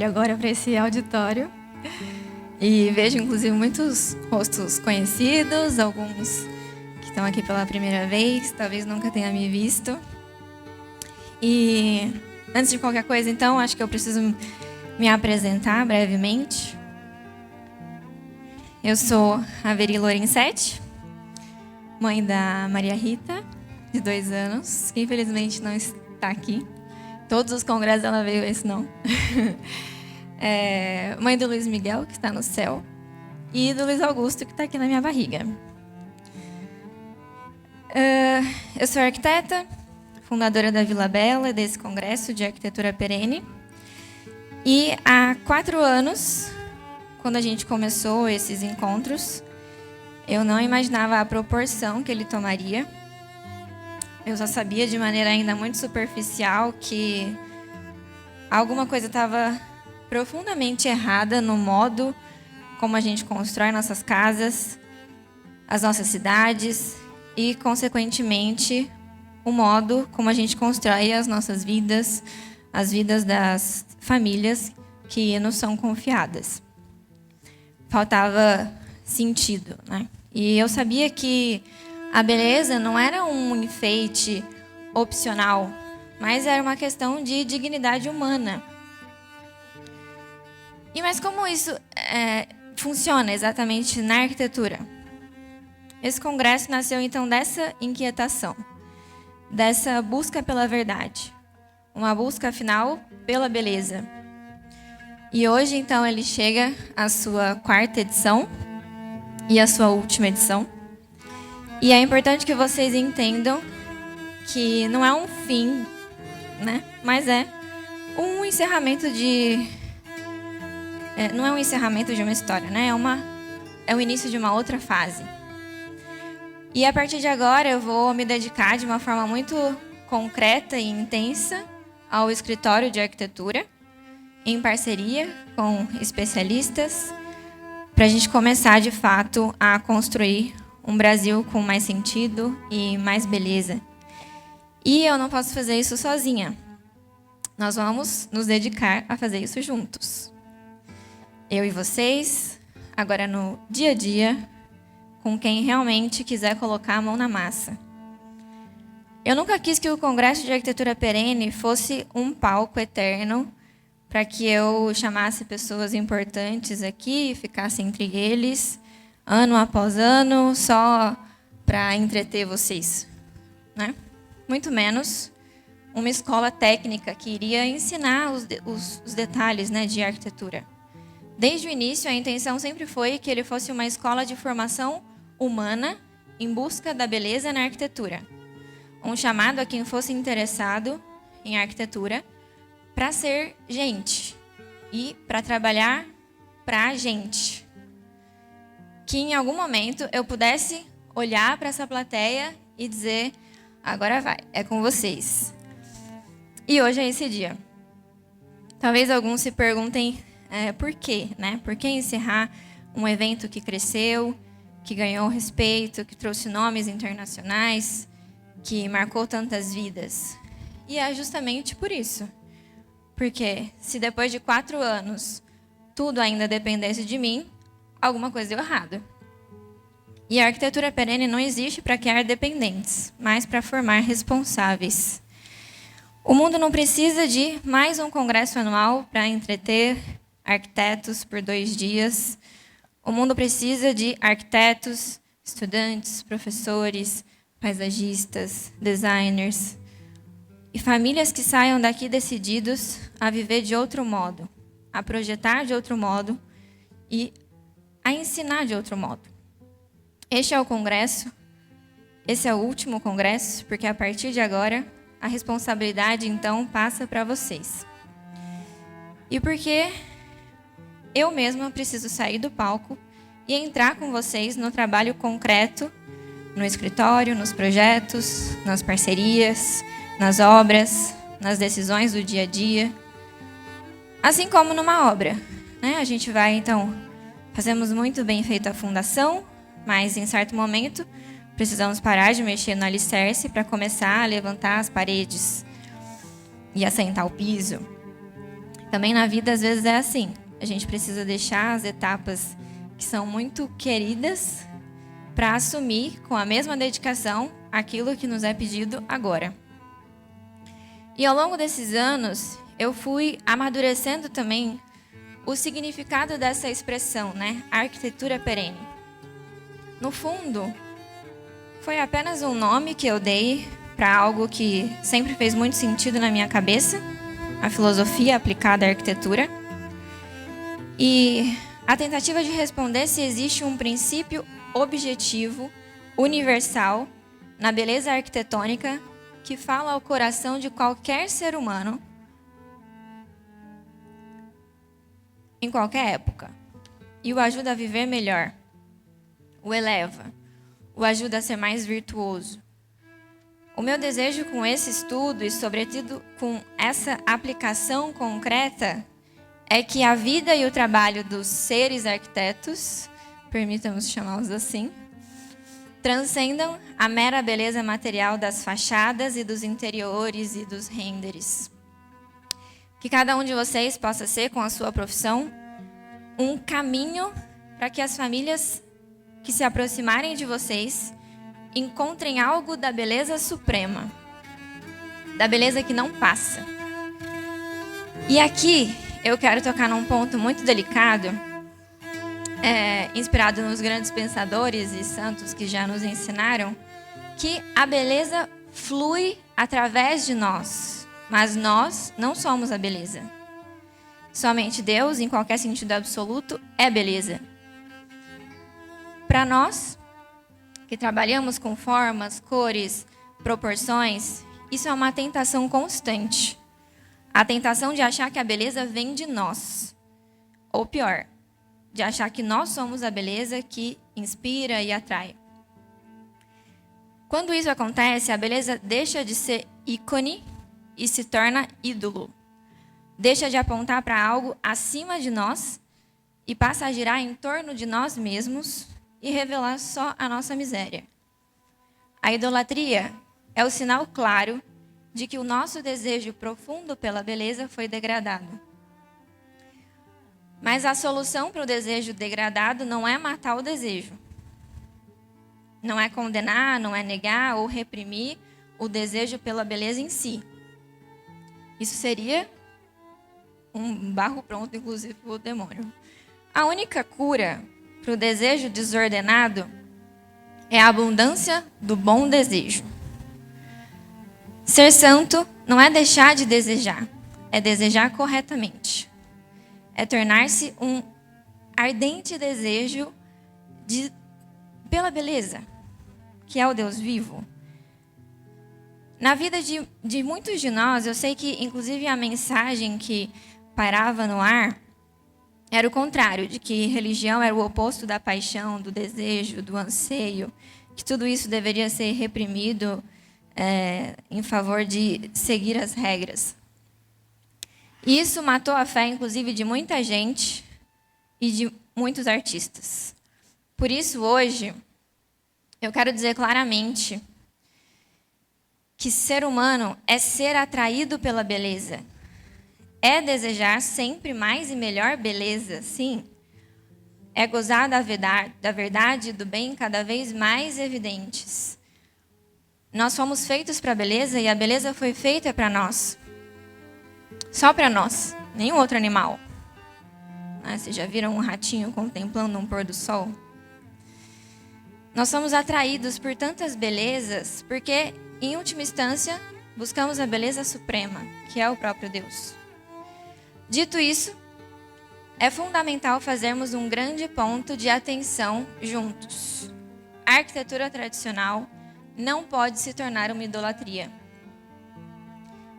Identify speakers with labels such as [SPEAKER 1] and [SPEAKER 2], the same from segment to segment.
[SPEAKER 1] olho agora para esse auditório e vejo, inclusive, muitos rostos conhecidos, alguns que estão aqui pela primeira vez, talvez nunca tenha me visto. E antes de qualquer coisa, então, acho que eu preciso me apresentar brevemente. Eu sou a Veri Lorenzetti, mãe da Maria Rita, de 2 anos, que infelizmente não está aqui. Todos os congressos ela veio, esse não. Mãe do Luiz Miguel, que está no céu, e do Luiz Augusto, que está aqui na minha barriga. Eu sou arquiteta, fundadora da Vila Bela, desse congresso de arquitetura perene. E há 4 anos, quando a gente começou esses encontros, eu não imaginava a proporção que ele tomaria. Eu só sabia de maneira ainda muito superficial que alguma coisa estava profundamente errada no modo como a gente constrói nossas casas, as nossas cidades e, consequentemente, o modo como a gente constrói as nossas vidas, as vidas das famílias que nos são confiadas. Faltava sentido, né? E eu sabia que a beleza não era um enfeite opcional, mas era uma questão de dignidade humana. Mas como isso funciona exatamente na arquitetura? Esse congresso nasceu, então, dessa inquietação, dessa busca pela verdade, uma busca, afinal, pela beleza. E hoje, então, ele chega à sua 4ª edição e à sua última edição. E é importante que vocês entendam que não é um fim, né? Mas é um encerramento de... não é um encerramento de uma história, né? É o início de uma outra fase. E a partir de agora eu vou me dedicar de uma forma muito concreta e intensa ao escritório de arquitetura, em parceria com especialistas, para a gente começar, de fato, a construir um Brasil com mais sentido e mais beleza. E eu não posso fazer isso sozinha. Nós vamos nos dedicar a fazer isso juntos. Eu e vocês, agora no dia a dia, com quem realmente quiser colocar a mão na massa. Eu nunca quis que o Congresso de Arquitetura Perene fosse um palco eterno para que eu chamasse pessoas importantes aqui e ficasse entre eles, ano após ano, só para entreter vocês, né? Muito menos uma escola técnica que iria ensinar os detalhes, né, de arquitetura. Desde o início, a intenção sempre foi que ele fosse uma escola de formação humana em busca da beleza na arquitetura. Um chamado a quem fosse interessado em arquitetura para ser gente e para trabalhar para a gente. Que em algum momento eu pudesse olhar para essa plateia e dizer: agora vai, é com vocês. E hoje é esse dia. Talvez alguns se perguntem por quê, né? Por que encerrar um evento que cresceu, que ganhou respeito, que trouxe nomes internacionais, que marcou tantas vidas? E é justamente por isso. Porque se depois de 4 anos tudo ainda dependesse de mim, alguma coisa deu errado. E a arquitetura perene não existe para criar dependentes, mas para formar responsáveis. O mundo não precisa de mais um congresso anual para entreter arquitetos por 2 dias. O mundo precisa de arquitetos, estudantes, professores, paisagistas, designers e famílias que saiam daqui decididos a viver de outro modo, a projetar de outro modo e a ensinar de outro modo. Este é o congresso, esse é o último congresso, porque a partir de agora a responsabilidade então passa para vocês. E porque eu mesma preciso sair do palco e entrar com vocês no trabalho concreto, no escritório, nos projetos, nas parcerias, nas obras, nas decisões do dia a dia. Assim como numa obra, né? A gente vai, então, fazemos muito bem feito a fundação, mas em certo momento precisamos parar de mexer no alicerce para começar a levantar as paredes e assentar o piso. Também na vida, às vezes, é assim. A gente precisa deixar as etapas que são muito queridas para assumir com a mesma dedicação aquilo que nos é pedido agora. E ao longo desses anos, eu fui amadurecendo também o significado dessa expressão, né? Arquitetura perene. No fundo, foi apenas um nome que eu dei para algo que sempre fez muito sentido na minha cabeça, a filosofia aplicada à arquitetura. E a tentativa de responder se existe um princípio objetivo, universal, na beleza arquitetônica que fala ao coração de qualquer ser humano em qualquer época e o ajuda a viver melhor, o eleva, o ajuda a ser mais virtuoso. O meu desejo com esse estudo e, sobretudo, com essa aplicação concreta é que a vida e o trabalho dos seres arquitetos, permitamos chamá-los assim, transcendam a mera beleza material das fachadas e dos interiores e dos renders. Que cada um de vocês possa ser, com a sua profissão, um caminho para que as famílias que se aproximarem de vocês encontrem algo da beleza suprema, da beleza que não passa. E aqui eu quero tocar num ponto muito delicado, inspirado nos grandes pensadores e santos que já nos ensinaram, que a beleza flui através de nós, mas nós não somos a beleza. Somente Deus, em qualquer sentido absoluto, é beleza. Para nós, que trabalhamos com formas, cores, proporções, isso é uma tentação constante. A tentação de achar que a beleza vem de nós. Ou pior, de achar que nós somos a beleza que inspira e atrai. Quando isso acontece, a beleza deixa de ser ícone e se torna ídolo. Deixa de apontar para algo acima de nós e passa a girar em torno de nós mesmos e revelar só a nossa miséria. A idolatria é o sinal claro de que o nosso desejo profundo pela beleza foi degradado. Mas a solução para o desejo degradado não é matar o desejo. Não é condenar, não é negar ou reprimir o desejo pela beleza em si. Isso seria um barro pronto, inclusive, para o demônio. A única cura para o desejo desordenado é a abundância do bom desejo. Ser santo não é deixar de desejar, é desejar corretamente. É tornar-se um ardente desejo pela beleza, que é o Deus vivo. Na vida de muitos de nós, eu sei que, inclusive, a mensagem que pairava no ar era o contrário, de que religião era o oposto da paixão, do desejo, do anseio, que tudo isso deveria ser reprimido em favor de seguir as regras. E isso matou a fé, inclusive, de muita gente e de muitos artistas. Por isso, hoje, eu quero dizer claramente que ser humano é ser atraído pela beleza. É desejar sempre mais e melhor beleza, sim. É gozar da verdade e do bem cada vez mais evidentes. Nós fomos feitos para a beleza e a beleza foi feita para nós. Só para nós, nenhum outro animal. Vocês já viram um ratinho contemplando um pôr do sol? Nós somos atraídos por tantas belezas porque, em última instância, buscamos a beleza suprema, que é o próprio Deus. Dito isso, é fundamental fazermos um grande ponto de atenção juntos. A arquitetura tradicional não pode se tornar uma idolatria.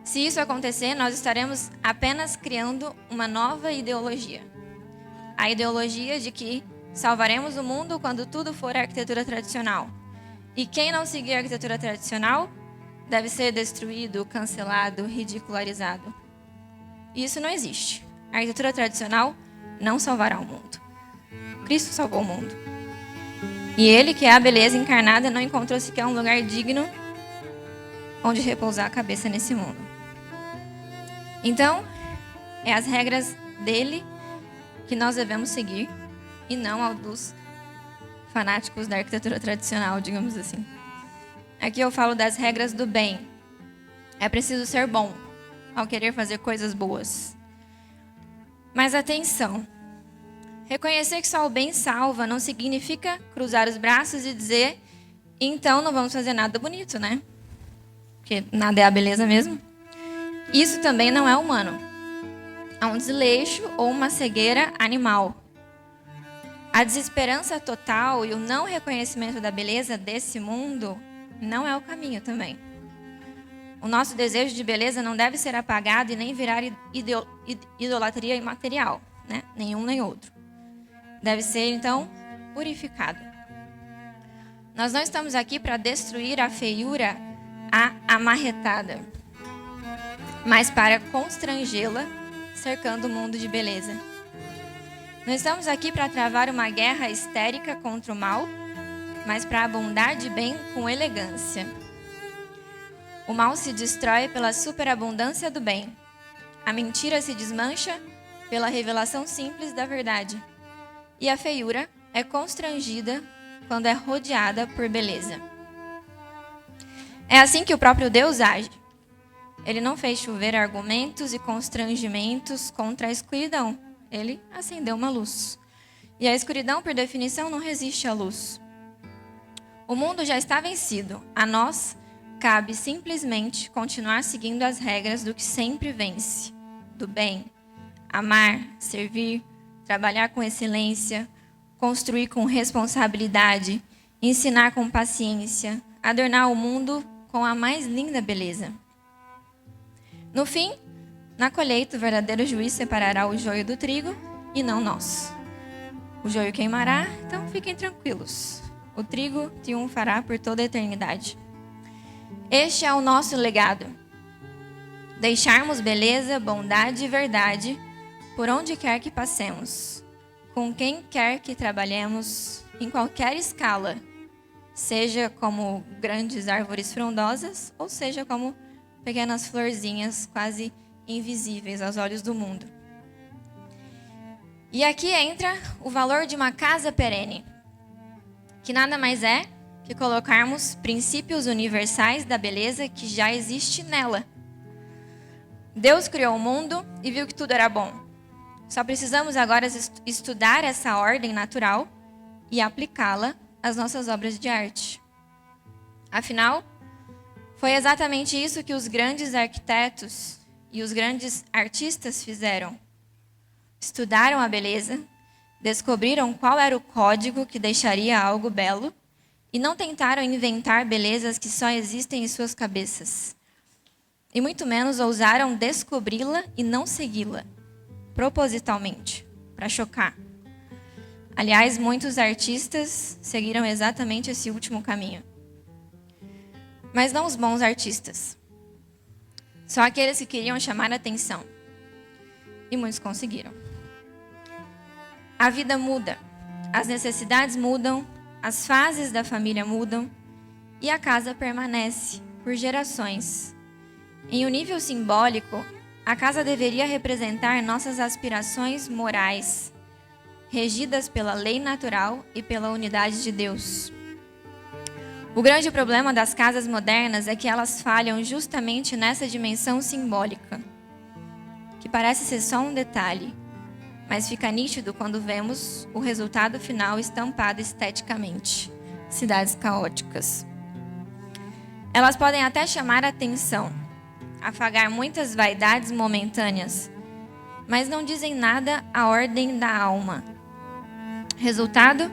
[SPEAKER 1] Se isso acontecer, nós estaremos apenas criando uma nova ideologia. A ideologia de que salvaremos o mundo quando tudo for arquitetura tradicional. E quem não seguir a arquitetura tradicional deve ser destruído, cancelado, ridicularizado. Isso não existe. A arquitetura tradicional não salvará o mundo. Cristo salvou o mundo. E Ele, que é a beleza encarnada, não encontrou sequer um lugar digno onde repousar a cabeça nesse mundo. Então, É as regras dele que nós devemos seguir e não ao dos fanáticos da arquitetura tradicional, digamos assim. Aqui eu falo das regras do bem. É preciso ser bom ao querer fazer coisas boas. Mas atenção, reconhecer que só o bem salva não significa cruzar os braços e dizer, então não vamos fazer nada bonito, né? Porque nada é a beleza mesmo. Isso também não é humano. É um desleixo ou uma cegueira animal. A desesperança total e o não reconhecimento da beleza desse mundo não é o caminho também. O nosso desejo de beleza não deve ser apagado e nem virar idolatria imaterial, né? Nenhum nem outro. Deve ser, então, purificado. Nós não estamos aqui para destruir a feiura amarretada, mas para constrangê-la, cercando o mundo de beleza. Não estamos aqui para travar uma guerra histérica contra o mal, mas para a bondade e bem com elegância. O mal se destrói pela superabundância do bem. A mentira se desmancha pela revelação simples da verdade. E a feiura é constrangida quando é rodeada por beleza. É assim que o próprio Deus age. Ele não fez chover argumentos e constrangimentos contra a escuridão. Ele acendeu uma luz. E a escuridão, por definição, não resiste à luz. O mundo já está vencido. A nós cabe simplesmente continuar seguindo as regras do que sempre vence. Do bem, amar, servir, trabalhar com excelência, construir com responsabilidade, ensinar com paciência, adornar o mundo com a mais linda beleza. No fim, na colheita, o verdadeiro juiz separará o joio do trigo e não nós. O joio queimará, então fiquem tranquilos. O trigo triunfará por toda a eternidade. Este é o nosso legado. Deixarmos beleza, bondade e verdade por onde quer que passemos, com quem quer que trabalhemos, em qualquer escala, seja como grandes árvores frondosas ou seja como pequenas florzinhas quase invisíveis aos olhos do mundo. E aqui entra o valor de uma casa perene, que nada mais é que colocarmos princípios universais da beleza que já existe nela. Deus criou o mundo e viu que tudo era bom. Só precisamos agora estudar essa ordem natural e aplicá-la às nossas obras de arte. Afinal, foi exatamente isso que os grandes arquitetos e os grandes artistas fizeram. Estudaram a beleza, descobriram qual era o código que deixaria algo belo e não tentaram inventar belezas que só existem em suas cabeças. E muito menos ousaram descobri-la e não segui-la, propositalmente, para chocar. Aliás, muitos artistas seguiram exatamente esse último caminho. Mas não os bons artistas. Só aqueles que queriam chamar a atenção. E muitos conseguiram. A vida muda, as necessidades mudam, as fases da família mudam e a casa permanece por gerações. Em um nível simbólico, a casa deveria representar nossas aspirações morais, regidas pela lei natural e pela unidade de Deus. O grande problema das casas modernas é que elas falham justamente nessa dimensão simbólica, que parece ser só um detalhe, mas fica nítido quando vemos o resultado final estampado esteticamente. Cidades caóticas. Elas podem até chamar a atenção, afagar muitas vaidades momentâneas, mas não dizem nada à ordem da alma. Resultado?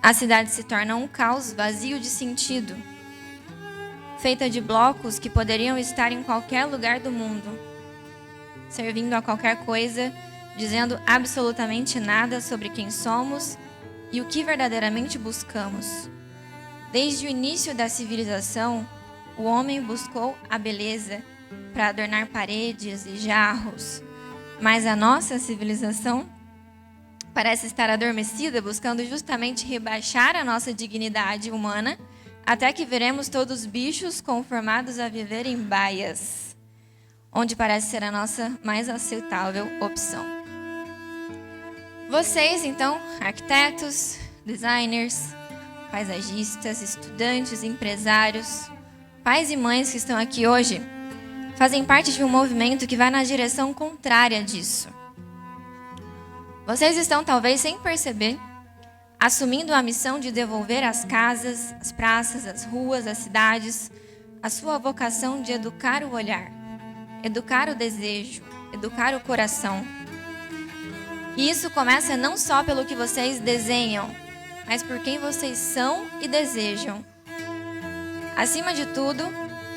[SPEAKER 1] A cidade se torna um caos vazio de sentido, feita de blocos que poderiam estar em qualquer lugar do mundo, servindo a qualquer coisa, dizendo absolutamente nada sobre quem somos e o que verdadeiramente buscamos. Desde o início da civilização, o homem buscou a beleza para adornar paredes e jarros, mas a nossa civilização parece estar adormecida, buscando justamente rebaixar a nossa dignidade humana, até que veremos todos bichos conformados a viver em baias, onde parece ser a nossa mais aceitável opção. Vocês, então, arquitetos, designers, paisagistas, estudantes, empresários, pais e mães que estão aqui hoje, fazem parte de um movimento que vai na direção contrária disso. Vocês estão, talvez sem perceber, assumindo a missão de devolver às casas, às praças, às ruas, às cidades, a sua vocação de educar o olhar, educar o desejo, educar o coração. E isso começa não só pelo que vocês desenham, mas por quem vocês são e desejam. Acima de tudo,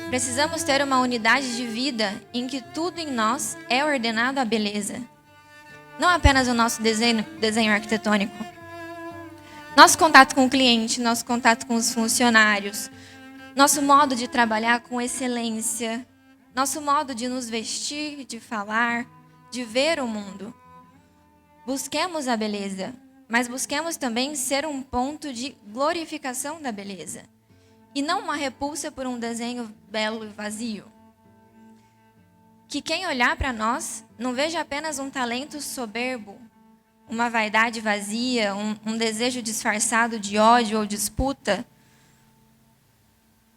[SPEAKER 1] precisamos ter uma unidade de vida em que tudo em nós é ordenado à beleza. Não apenas o nosso desenho arquitetônico. Nosso contato com o cliente, nosso contato com os funcionários, nosso modo de trabalhar com excelência, nosso modo de nos vestir, de falar, de ver o mundo. Busquemos a beleza, mas busquemos também ser um ponto de glorificação da beleza, e não uma repulsa por um desenho belo e vazio. Que quem olhar para nós não veja apenas um talento soberbo, uma vaidade vazia, um desejo disfarçado de ódio ou disputa,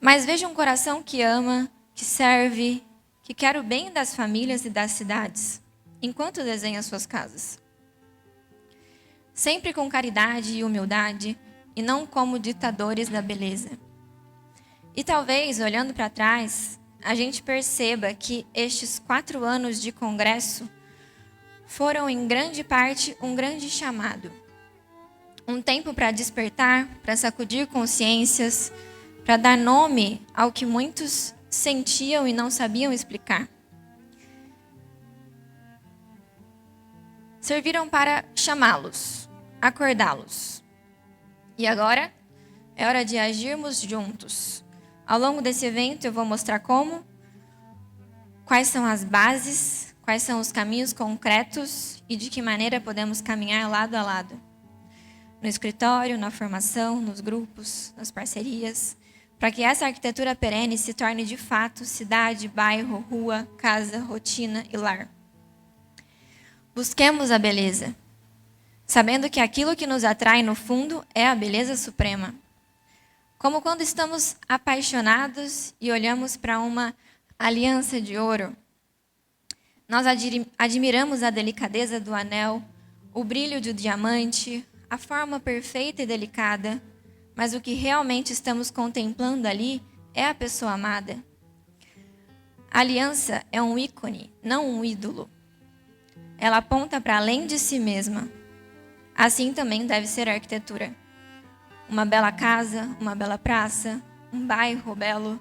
[SPEAKER 1] mas veja um coração que ama, que serve, que quer o bem das famílias e das cidades, enquanto desenha suas casas. Sempre com caridade e humildade, e não como ditadores da beleza. E talvez, olhando para trás, a gente perceba que estes 4 anos de congresso foram, em grande parte, um grande chamado. Um tempo para despertar, para sacudir consciências, para dar nome ao que muitos sentiam e não sabiam explicar. Serviram para chamá-los, acordá-los. E agora é hora de agirmos juntos. Ao longo desse evento eu vou mostrar como, quais são as bases, quais são os caminhos concretos e de que maneira podemos caminhar lado a lado. No escritório, na formação, nos grupos, nas parcerias, para que essa arquitetura perene se torne de fato cidade, bairro, rua, casa, rotina e lar. Busquemos a beleza, sabendo que aquilo que nos atrai no fundo é a beleza suprema. Como quando estamos apaixonados e olhamos para uma aliança de ouro. Nós admiramos a delicadeza do anel, o brilho do diamante, a forma perfeita e delicada, mas o que realmente estamos contemplando ali é a pessoa amada. A aliança é um ícone, não um ídolo. Ela aponta para além de si mesma. Assim também deve ser a arquitetura. Uma bela casa, uma bela praça, um bairro belo,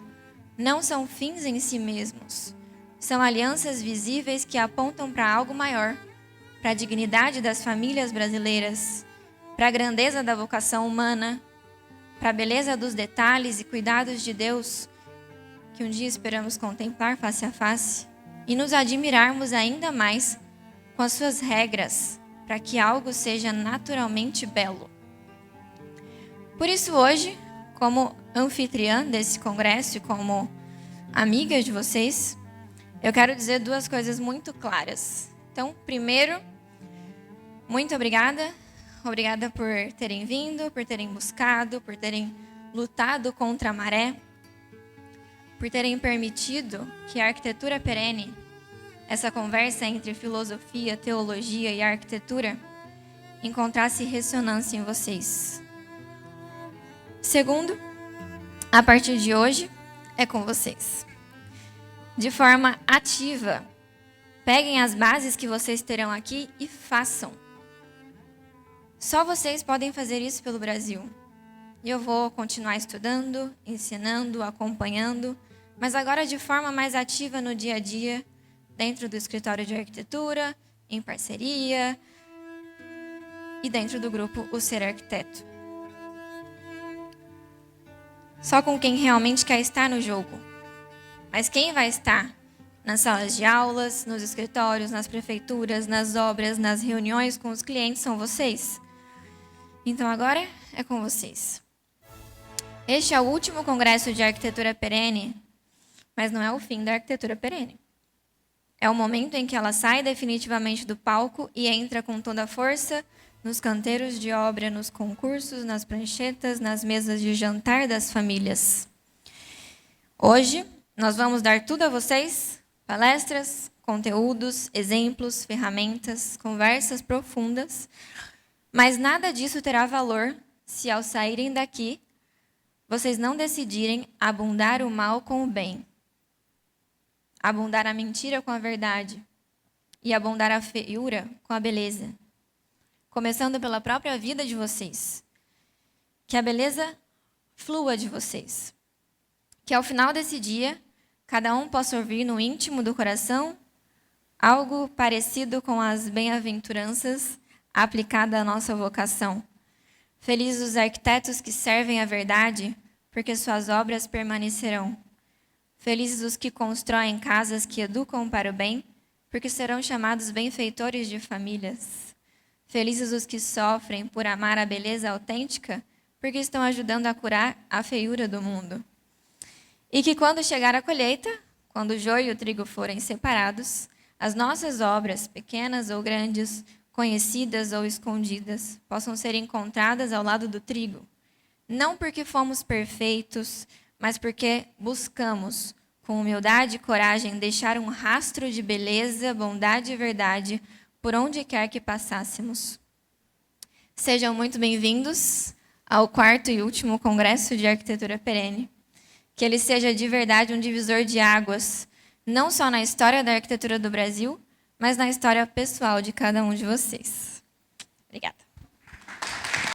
[SPEAKER 1] não são fins em si mesmos. São alianças visíveis que apontam para algo maior, para a dignidade das famílias brasileiras, para a grandeza da vocação humana, para a beleza dos detalhes e cuidados de Deus, que um dia esperamos contemplar face a face, e nos admirarmos ainda mais com as suas regras, para que algo seja naturalmente belo. Por isso hoje, como anfitriã desse congresso e como amiga de vocês, eu quero dizer 2 coisas muito claras. Então, primeiro, muito obrigada. Obrigada por terem vindo, por terem buscado, por terem lutado contra a maré, por terem permitido que a arquitetura perene, essa conversa entre filosofia, teologia e arquitetura, encontrasse ressonância em vocês. Segundo, a partir de hoje, é com vocês. De forma ativa, peguem as bases que vocês terão aqui e façam. Só vocês podem fazer isso pelo Brasil. E eu vou continuar estudando, ensinando, acompanhando, mas agora de forma mais ativa no dia a dia, dentro do escritório de arquitetura, em parceria e dentro do grupo O Ser Arquiteto. Só com quem realmente quer estar no jogo. Mas quem vai estar nas salas de aulas, nos escritórios, nas prefeituras, nas obras, nas reuniões com os clientes são vocês. Então agora é com vocês. Este é o último congresso de arquitetura perene, mas não é o fim da arquitetura perene. É o momento em que ela sai definitivamente do palco e entra com toda a força nos canteiros de obra, nos concursos, nas pranchetas, nas mesas de jantar das famílias. Hoje, nós vamos dar tudo a vocês: palestras, conteúdos, exemplos, ferramentas, conversas profundas, mas nada disso terá valor se, ao saírem daqui, vocês não decidirem abundar o mal com o bem, abundar a mentira com a verdade e abundar a feiura com a beleza. Começando pela própria vida de vocês. Que a beleza flua de vocês. Que ao final desse dia, cada um possa ouvir no íntimo do coração algo parecido com as bem-aventuranças aplicada à nossa vocação. Felizes os arquitetos que servem a verdade, porque suas obras permanecerão. Felizes os que constroem casas que educam para o bem, porque serão chamados benfeitores de famílias. Felizes os que sofrem por amar a beleza autêntica, porque estão ajudando a curar a feiura do mundo. E que quando chegar a colheita, quando o joio e o trigo forem separados, as nossas obras, pequenas ou grandes, conhecidas ou escondidas, possam ser encontradas ao lado do trigo. Não porque fomos perfeitos, mas porque buscamos, com humildade e coragem, deixar um rastro de beleza, bondade e verdade por onde quer que passássemos. Sejam muito bem-vindos ao 4º e último Congresso de Arquitetura Perene. Que ele seja de verdade um divisor de águas, não só na história da arquitetura do Brasil, mas na história pessoal de cada um de vocês. Obrigada.